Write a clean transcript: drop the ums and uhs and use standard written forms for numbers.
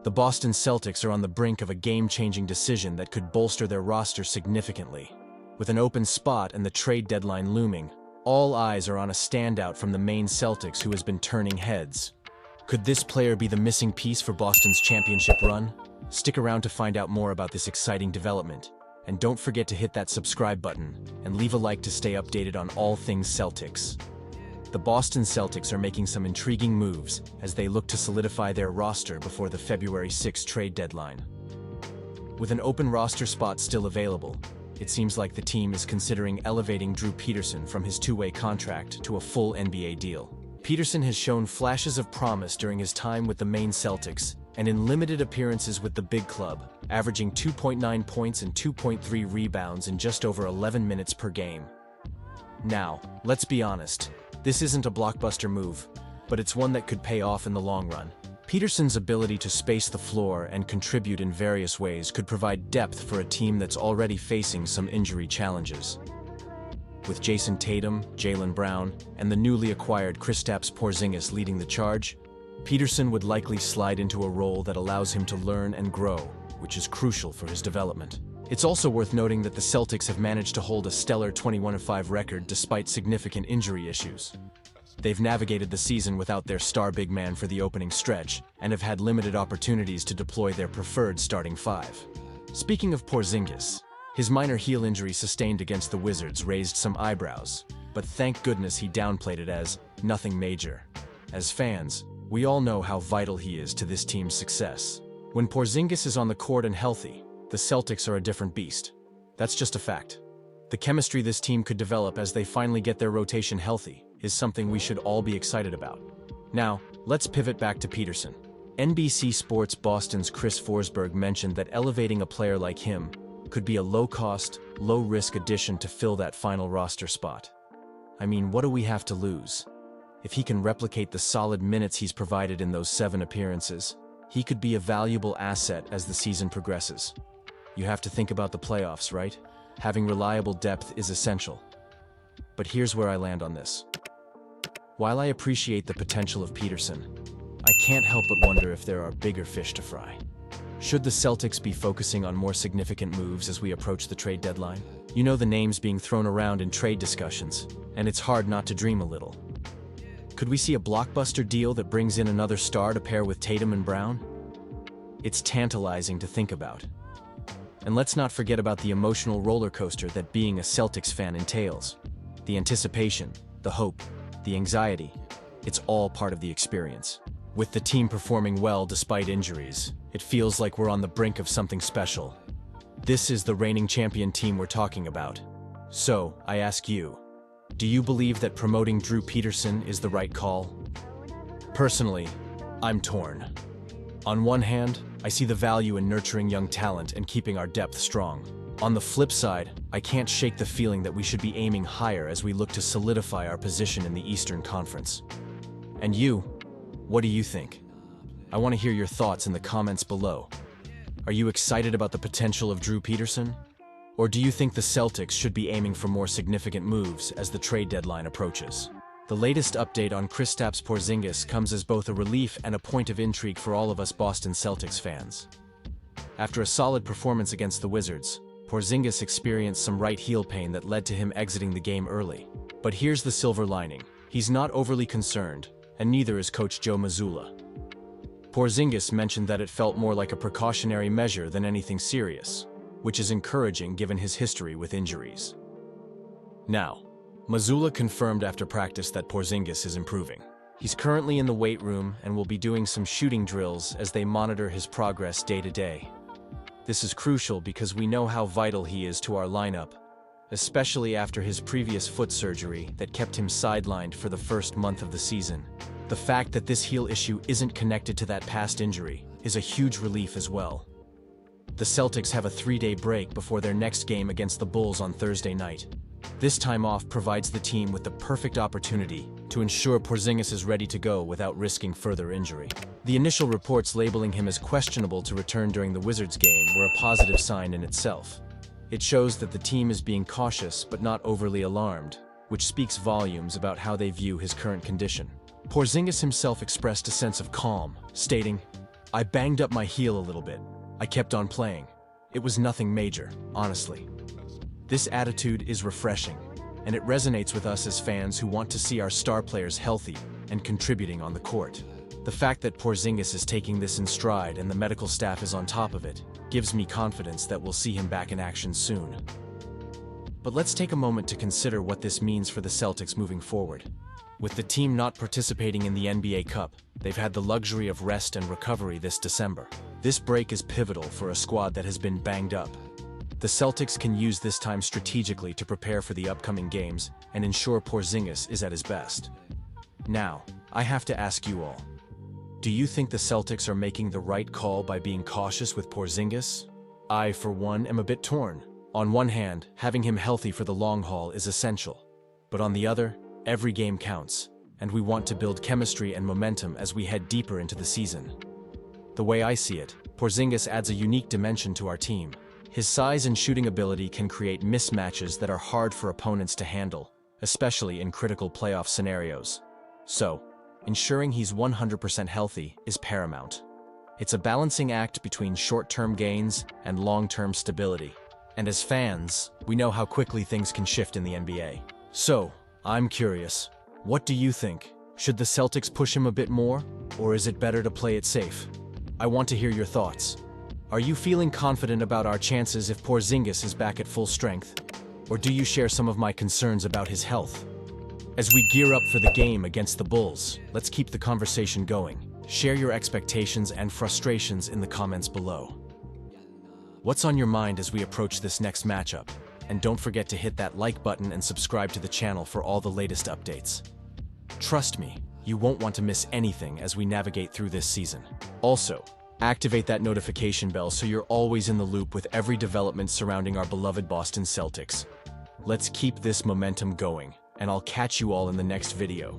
The Boston Celtics are on the brink of a game-changing decision that could bolster their roster significantly. With an open spot and the trade deadline looming, all eyes are on a standout from the main Celtics who has been turning heads. Could this player be the missing piece for Boston's championship run? Stick around to find out more about this exciting development. And don't forget to hit that subscribe button and leave a like to stay updated on all things Celtics. The Boston Celtics are making some intriguing moves as they look to solidify their roster before the February 6 trade deadline. With an open roster spot still available, it seems like the team is considering elevating Drew Peterson from his two-way contract to a full NBA deal. Peterson has shown flashes of promise during his time with the main Celtics and in limited appearances with the big club, averaging 2.9 points and 2.3 rebounds in just over 11 minutes per game. Now, let's be honest. This isn't a blockbuster move, but it's one that could pay off in the long run. Peterson's ability to space the floor and contribute in various ways could provide depth for a team that's already facing some injury challenges. With Jason Tatum, Jaylen Brown, and the newly acquired Kristaps Porzingis leading the charge, Peterson would likely slide into a role that allows him to learn and grow, which is crucial for his development. It's also worth noting that the Celtics have managed to hold a stellar 21-5 record despite significant injury issues. They've navigated the season without their star big man for the opening stretch and have had limited opportunities to deploy their preferred starting five. Speaking of Porzingis, his minor heel injury sustained against the Wizards raised some eyebrows, but thank goodness he downplayed it as nothing major. As fans, we all know how vital he is to this team's success. When Porzingis is on the court and healthy, the Celtics are a different beast. That's just a fact. The chemistry this team could develop as they finally get their rotation healthy is something we should all be excited about. Now, let's pivot back to Peterson. NBC Sports Boston's Chris Forsberg mentioned that elevating a player like him could be a low-cost, low-risk addition to fill that final roster spot. I mean, what do we have to lose? If he can replicate the solid minutes he's provided in those 7 appearances, he could be a valuable asset as the season progresses. You have to think about the playoffs, right? Having reliable depth is essential. But here's where I land on this. While I appreciate the potential of Peterson, I can't help but wonder if there are bigger fish to fry. Should the Celtics be focusing on more significant moves as we approach the trade deadline? You know the names being thrown around in trade discussions, and it's hard not to dream a little. Could we see a blockbuster deal that brings in another star to pair with Tatum and Brown? It's tantalizing to think about. And let's not forget about the emotional roller coaster that being a Celtics fan entails. The anticipation, the hope, the anxiety, it's all part of the experience. With the team performing well despite injuries, it feels like we're on the brink of something special. This is the reigning champion team we're talking about. So, I ask you, do you believe that promoting Drew Peterson is the right call? Personally, I'm torn. On one hand, I see the value in nurturing young talent and keeping our depth strong. On the flip side, I can't shake the feeling that we should be aiming higher as we look to solidify our position in the Eastern Conference. And you, what do you think? I want to hear your thoughts in the comments below. Are you excited about the potential of Drew Peterson? Or do you think the Celtics should be aiming for more significant moves as the trade deadline approaches? The latest update on Kristaps Porzingis comes as both a relief and a point of intrigue for all of us Boston Celtics fans. After a solid performance against the Wizards, Porzingis experienced some right heel pain that led to him exiting the game early. But here's the silver lining. He's not overly concerned, and neither is coach Joe Mazzulla. Porzingis mentioned that it felt more like a precautionary measure than anything serious, which is encouraging given his history with injuries. Now, Mazzulla confirmed after practice that Porzingis is improving. He's currently in the weight room and will be doing some shooting drills as they monitor his progress day to day. This is crucial because we know how vital he is to our lineup, especially after his previous foot surgery that kept him sidelined for the first month of the season. The fact that this heel issue isn't connected to that past injury is a huge relief as well. The Celtics have a 3-day break before their next game against the Bulls on Thursday night. This time off provides the team with the perfect opportunity to ensure Porzingis is ready to go without risking further injury. The initial reports labeling him as questionable to return during the Wizards game were a positive sign in itself. It shows that the team is being cautious but not overly alarmed, which speaks volumes about how they view his current condition. Porzingis himself expressed a sense of calm, stating, I banged up my heel a little bit. I kept on playing. It was nothing major, honestly. This attitude is refreshing, and it resonates with us as fans who want to see our star players healthy and contributing on the court. The fact that Porzingis is taking this in stride and the medical staff is on top of it gives me confidence that we'll see him back in action soon. But let's take a moment to consider what this means for the Celtics moving forward. With the team not participating in the NBA Cup, they've had the luxury of rest and recovery this December. This break is pivotal for a squad that has been banged up. The Celtics can use this time strategically to prepare for the upcoming games and ensure Porzingis is at his best. Now, I have to ask you all, do you think the Celtics are making the right call by being cautious with Porzingis? I, for one, am a bit torn. On one hand, having him healthy for the long haul is essential. But on the other, every game counts, and we want to build chemistry and momentum as we head deeper into the season. The way I see it, Porzingis adds a unique dimension to our team. His size and shooting ability can create mismatches that are hard for opponents to handle, especially in critical playoff scenarios. So, ensuring he's 100% healthy is paramount. It's a balancing act between short-term gains and long-term stability. And as fans, we know how quickly things can shift in the NBA. So, I'm curious, what do you think? Should the Celtics push him a bit more, or is it better to play it safe? I want to hear your thoughts. Are you feeling confident about our chances if Porzingis is back at full strength? Or do you share some of my concerns about his health? As we gear up for the game against the Bulls, let's keep the conversation going. Share your expectations and frustrations in the comments below. What's on your mind as we approach this next matchup? And don't forget to hit that like button and subscribe to the channel for all the latest updates. Trust me, you won't want to miss anything as we navigate through this season. Also, activate that notification bell so you're always in the loop with every development surrounding our beloved Boston Celtics. Let's keep this momentum going, and I'll catch you all in the next video.